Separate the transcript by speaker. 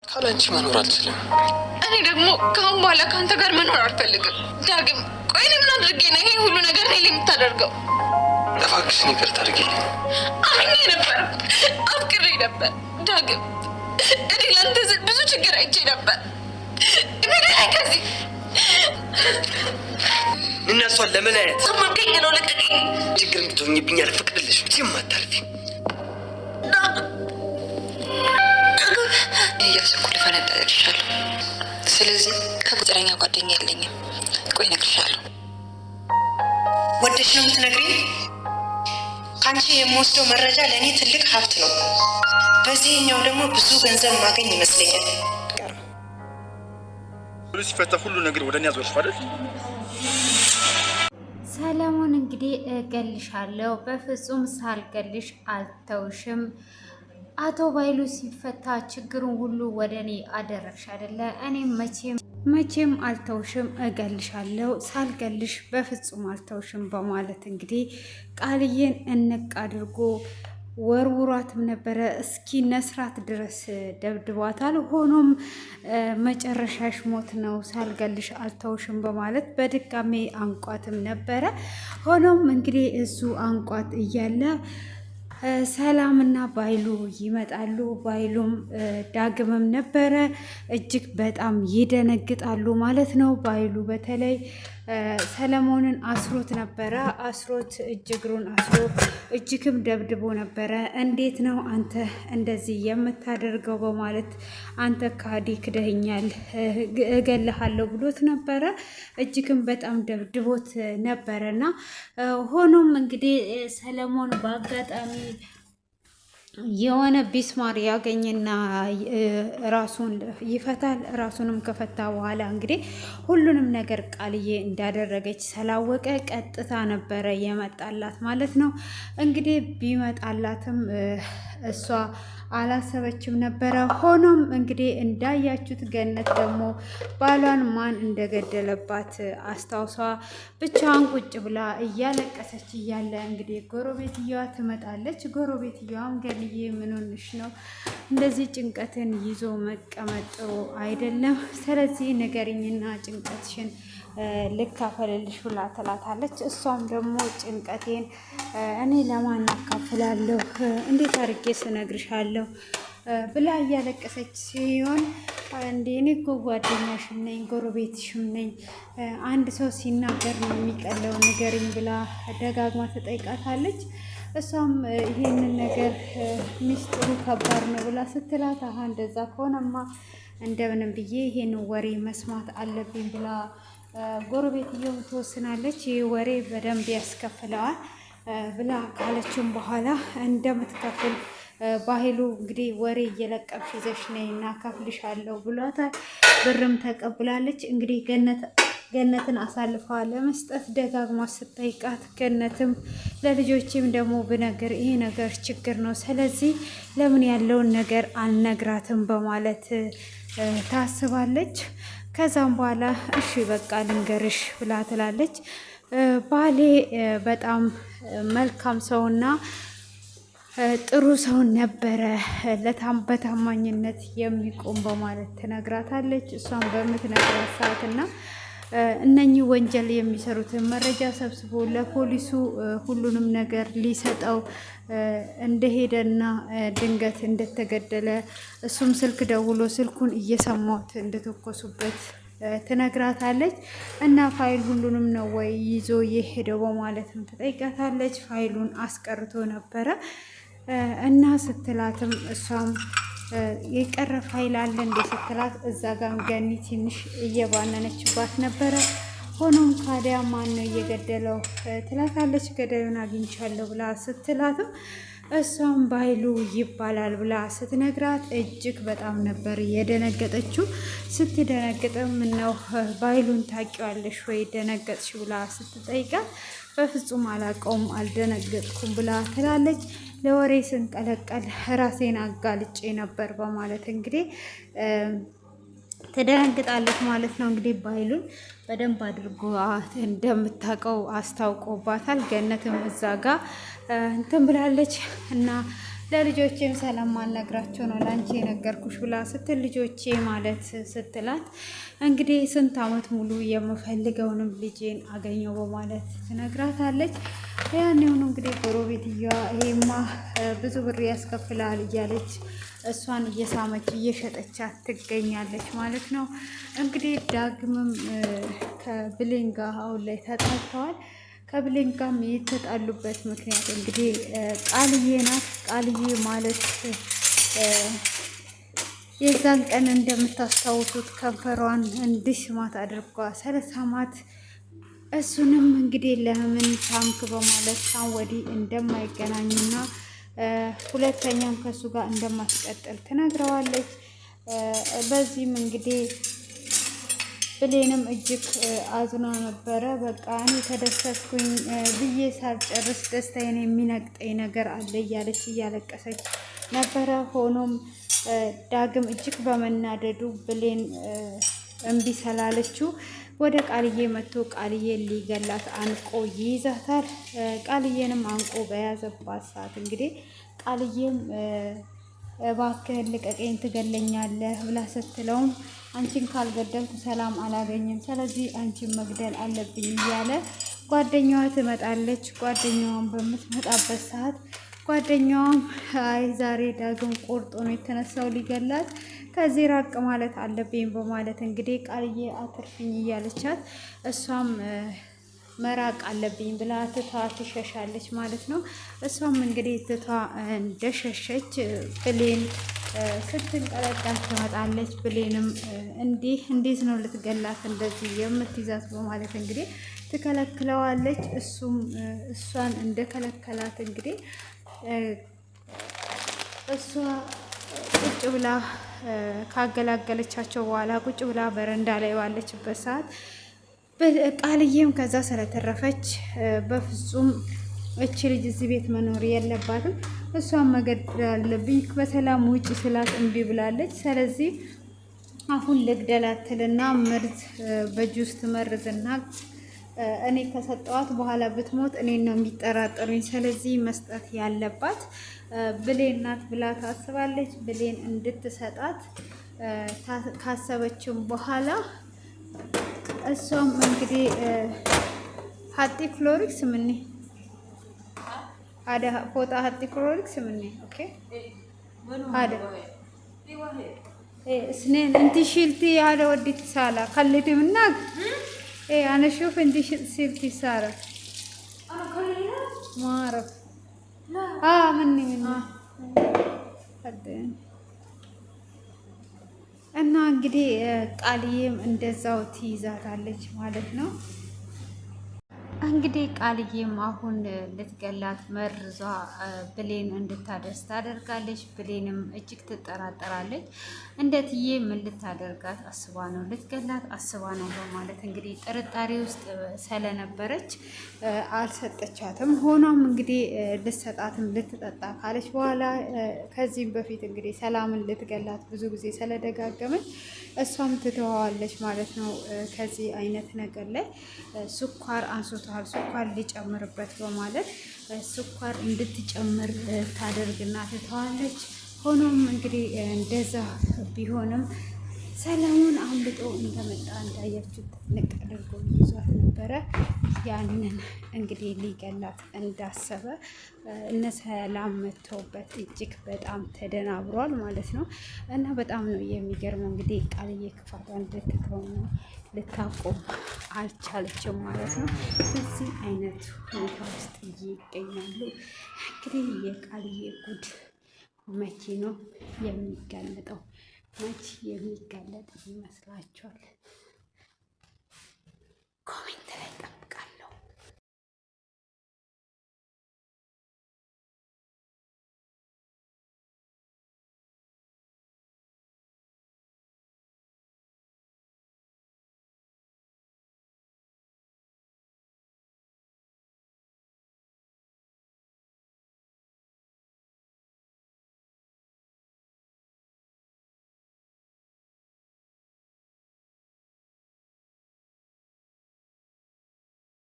Speaker 1: ካላንቺ መኖር አልችልም።
Speaker 2: እኔ ደግሞ ከአሁን በኋላ ከአንተ ጋር መኖር አልፈልግም። ዳግም ቆይ እኔ ምን አድርጌ ነው ይሄ ሁሉ ነገር እኔ ላይ የምታደርገው?
Speaker 1: እባክሽን ይቅርታ አድርጊልኝ።
Speaker 2: አምኜ ነበር፣ አፍቅሬ ነበር። ዳግም እኔ ለአንተ ስል ብዙ ችግር አይቼ ነበር። ንገረኝ ከዚህ
Speaker 1: እነሷን ለመለያየት
Speaker 2: ሰማከኝ ነው። ልቀቀኝ።
Speaker 1: ችግር እንድትሆኝብኝ አልፈቅድልሽ። መቼም አታልፊም።
Speaker 2: እያሰብኩ ልፈነዳልሻለሁ። ስለዚህ ከቁጥረኛ ጓደኛ የለኝም። ቆይ እነግርሻለሁ።
Speaker 3: ወደሽ ነው የምትነግሪኝ? ከአንቺ የምወስደው መረጃ ለእኔ ትልቅ ሀብት ነው። በዚህኛው ደግሞ ብዙ ገንዘብ ማገኝ ይመስለኛል።
Speaker 4: ፖሊስ ሲፈታ ሁሉ ነገር ወደ እኔ ያዞርሽ አይደል?
Speaker 5: ሰለሞን እንግዲህ እገልሻለሁ፣ በፍጹም ሳልገልሽ አልተውሽም። አቶ ባይሉ ሲፈታ ችግሩን ሁሉ ወደ እኔ አደረግሽ አይደለ? እኔም መቼም አልተውሽም፣ እገልሻለሁ፣ ሳልገልሽ በፍጹም አልተውሽም በማለት እንግዲህ ቃልዬን እንቅ አድርጎ ወርውሯትም ነበረ። እስኪ ነስራት ድረስ ደብድቧታል። ሆኖም መጨረሻሽ ሞት ነው፣ ሳልገልሽ አልተውሽም በማለት በድጋሜ አንቋትም ነበረ። ሆኖም እንግዲህ እሱ አንቋት እያለ ሰላምና ባይሉ ይመጣሉ። ባይሉም ዳግምም ነበረ። እጅግ በጣም ይደነግጣሉ ማለት ነው። ባይሉ በተለይ ሰለሞንን አስሮት ነበረ። አስሮት እግሩን አስሮ እጅግም ደብድቦ ነበረ። እንዴት ነው አንተ እንደዚህ የምታደርገው? በማለት አንተ ካዲ ክደኸኛል፣ እገልሃለሁ ብሎት ነበረ። እጅግም በጣም ደብድቦት ነበረና ሆኖም እንግዲህ ሰለሞን በአጋጣሚ የሆነ ቢስማር ያገኝና ራሱን ይፈታል። ራሱንም ከፈታ በኋላ እንግዲህ ሁሉንም ነገር ቃልዬ እንዳደረገች ስላወቀ ቀጥታ ነበረ የመጣላት ማለት ነው። እንግዲህ ቢመጣላትም እሷ አላሰበችም ነበረ። ሆኖም እንግዲህ እንዳያችሁት ገነት ደግሞ ባሏን ማን እንደገደለባት አስታውሷ ብቻዋን ቁጭ ብላ እያለቀሰች እያለ እንግዲህ ጎረቤትየዋ ትመጣለች። ጎረቤትየዋም ገልዬ ምን ሆንሽ ነው እንደዚህ ጭንቀትን ይዞ መቀመጥ ጥሩ አይደለም፣ ስለዚህ ንገሪኝና ጭንቀትሽን ልካፈልልሽ ብላ ትላታለች። እሷም ደግሞ ጭንቀቴን እኔ ለማን አካፍላለሁ? እንዴት አድርጌ ስነግርሻለሁ? ብላ እያለቀሰች ሲሆን እንዴ እኔ እኮ ጓደኛሽም ነኝ ጎረቤትሽም ነኝ፣ አንድ ሰው ሲናገር ነው የሚቀለው፣ ንገሪኝ ብላ ደጋግማ ትጠይቃታለች። እሷም ይሄንን ነገር ሚስጥሩ ከባድ ነው ብላ ስትላት አሀ እንደዛ ከሆነማ እንደምንም ብዬ ይሄንን ወሬ መስማት አለብኝ ብላ ጎረቤትየው ትወስናለች። ይህ ወሬ በደንብ ያስከፍለዋል ብላ ካለችም በኋላ እንደምትከፍል ባህሉ እንግዲህ ወሬ እየለቀምሽ ይዘሽ ነይ እና ከፍልሻለሁ ብሏታል። ብርም ተቀብላለች። እንግዲህ ገነትን አሳልፋ ለመስጠት ደጋግማ ስጠይቃት ገነትም ለልጆችም ደግሞ ብነግር ይሄ ነገር ችግር ነው፣ ስለዚህ ለምን ያለውን ነገር አልነግራትም በማለት ታስባለች። ከዛም በኋላ እሺ በቃ ልንገርሽ ብላ ትላለች። ባሌ በጣም መልካም ሰውና ጥሩ ሰው ነበረ፣ በታማኝነት የሚቆም በማለት ትነግራታለች። እሷም በምትነግራት ሰዓትና እነኚህ ወንጀል የሚሰሩትን መረጃ ሰብስቦ ለፖሊሱ ሁሉንም ነገር ሊሰጠው እንደሄደና ድንገት እንደተገደለ እሱም ስልክ ደውሎ ስልኩን እየሰማት እንደተኮሱበት ትነግራታለች። እና ፋይል ሁሉንም ነው ወይ ይዞ የሄደው በማለትም ትጠይቃታለች። ፋይሉን አስቀርቶ ነበረ እና ስትላትም እሷም የቀረ ፋይል አለ እንዴ ስትላት እዛ ጋም ገኒ ትንሽ እየባነነችባት ነበረ። ሆኖም ካዲያ ማን ነው እየገደለው ትላታለች። ገዳዩን አግኝቻለሁ ብላ ስትላትም እሷም ባይሉ ይባላል ብላ ስትነግራት እጅግ በጣም ነበር የደነገጠችው። ስትደነግጥም ምነው ባይሉን ታውቂዋለሽ ወይ ደነገጥሽ ብላ ስትጠይቃት በፍጹም አላውቀውም አልደነገጥኩም ብላ ትላለች። ለወሬ ስንቀለቀል ራሴን አጋልጬ ነበር በማለት እንግዲህ ትደነግጣለች ማለት ነው። እንግዲህ ባይሉን በደንብ አድርጎ እንደምታውቀው አስታውቆባታል። ገነትም እዛ ጋ እንትን ብላለች እና ለልጆቼም ሰላም አልነግራቸው ነው ለአንቺ የነገርኩሽ ብላ ስትል ልጆቼ ማለት ስትላት እንግዲህ ስንት ዓመት ሙሉ የምፈልገውንም ልጄን አገኘው በማለት ትነግራታለች። ያኔውን እንግዲህ ጎረቤትየዋ ይሄማ ብዙ ብር ያስከፍላል እያለች እሷን እየሳመች እየሸጠቻት ትገኛለች ማለት ነው። እንግዲህ ዳግምም ከብሌን ጋር አሁን ላይ ተጣልተዋል። ከብሌን ጋርም የተጣሉበት ምክንያት እንግዲህ ቃልዬ ናት። ቃልዬ ማለት የዛን ቀን እንደምታስታውሱት ከንፈሯን እንዲስማት አድርጓ ስለሳማት እሱንም እንግዲህ ለምን ሳምክ በማለት ሳም ወዲህ እንደማይገናኙና ሁለተኛም ከሱ ጋር እንደማትቀጥል ትነግረዋለች። በዚህም እንግዲህ ብሌንም እጅግ አዝና ነበረ። በቃ እኔ ተደሰትኩኝ ብዬ ሳልጨርስ ደስታዬን የሚነቅጠኝ ነገር አለ እያለች እያለቀሰች ነበረ። ሆኖም ዳግም እጅግ በመናደዱ ብሌን እምቢ ስላለችው ወደ ቃልዬ መጥቶ ቃልዬን ሊገላት አንቆ ይይዛታል። ቃልዬንም አንቆ በያዘባት ሰዓት እንግዲህ ቃልዬም እባክህን ልቀቀኝ ትገለኛለህ ብላ ስትለውም አንቺን ካልገደልኩ ሰላም አላገኝም፣ ስለዚህ አንቺን መግደል አለብኝ እያለ ጓደኛዋ ትመጣለች። ጓደኛዋን በምትመጣበት ሰዓት ጓደኛዋም አይ ዛሬ ዳግም ቆርጦ ነው የተነሳው ሊገላት፣ ከዚህ ራቅ ማለት አለብኝ በማለት እንግዲህ ቃልዬ አትርፊኝ እያለቻት እሷም መራቅ አለብኝ ብላ ትታ ትሸሻለች ማለት ነው። እሷም እንግዲህ ትታ እንደሸሸች ብሌን ስትንቀለቀል ትመጣለች። ብሌንም እንዴት ነው ልትገላት እንደዚህ የምትይዛት በማለት እንግዲህ ትከለክለዋለች። እሱም እሷን እንደከለከላት እንግዲህ እሷ ቁጭ ብላ ካገላገለቻቸው በኋላ ቁጭ ብላ በረንዳ ላይ ባለችበት ሰዓት ቃልዬም ከዛ ስለተረፈች በፍጹም እቺ ልጅ እዚህ ቤት መኖር የለባትም፣ እሷን መገደል አለብኝ፣ በሰላም ውጭ ስላት እምቢ ብላለች። ስለዚህ አሁን ልግደላትልና መርዝ በጁስ ትመርዝና እኔ ከሰጠዋት በኋላ ብትሞት እኔን ነው የሚጠራጠሩኝ። ስለዚህ መስጠት ያለባት ብሌን ናት ብላ ታስባለች። ብሌን እንድትሰጣት ካሰበችም በኋላ እሷም እንግዲህ ሀጢ ክሎሪክስ ምኒ አደ ፎጣ ሀጢ ክሎሪክስ ምኒ ኦኬ አደ ስኔን እንት ሽልቲ አደ ወዲት ሳላ ከልቲ ምናግ انا اشوف انتي تصير في ساره ما اعرف مني قدين እና እንግዲህ ቃልዬም እንደዛው ትይዛታለች ማለት ነው። እንግዲህ ቃልዬም አሁን ልትገላት መርዟ ብሌን እንድታደርስ ታደርጋለች። ብሌንም እጅግ ትጠራጠራለች። እንደትዬ ምን ልታደርጋት አስባ ነው ልትገላት አስባ ነው በማለት እንግዲህ ጥርጣሬ ውስጥ ስለነበረች አልሰጠቻትም። ሆኖም እንግዲህ ልትሰጣትም ልትጠጣ ካለች በኋላ ከዚህም በፊት እንግዲህ ሰላምን ልትገላት ብዙ ጊዜ ስለደጋገመች እሷም ትተዋዋለች ማለት ነው። ከዚህ አይነት ነገር ላይ ስኳር አንስቷል፣ ስኳር ሊጨምርበት በማለት ስኳር እንድትጨምር ታደርግና ትተዋለች። ሆኖም እንግዲህ እንደዛ ቢሆንም ሰላሙን አምልጦ እንደመጣ እንዳያችሁት ንቅ አድርጎ ይዟት ነበረ። ያንን እንግዲህ ሊገላት እንዳሰበ እነ ሰላም መተውበት እጅግ በጣም ተደናብሯል ማለት ነው። እና በጣም ነው የሚገርመው እንግዲህ ቃልዬ ክፋቷን ልታቆም አልቻለችም ማለት ነው። በዚህ አይነት ሁኔታ ውስጥ ይገኛሉ። እንግዲህ የቃልዬ ጉድ መቼ ነው የሚጋለጠው? መቼ የሚጋለጥ ይመስላችኋል? ኮሜንት ላይ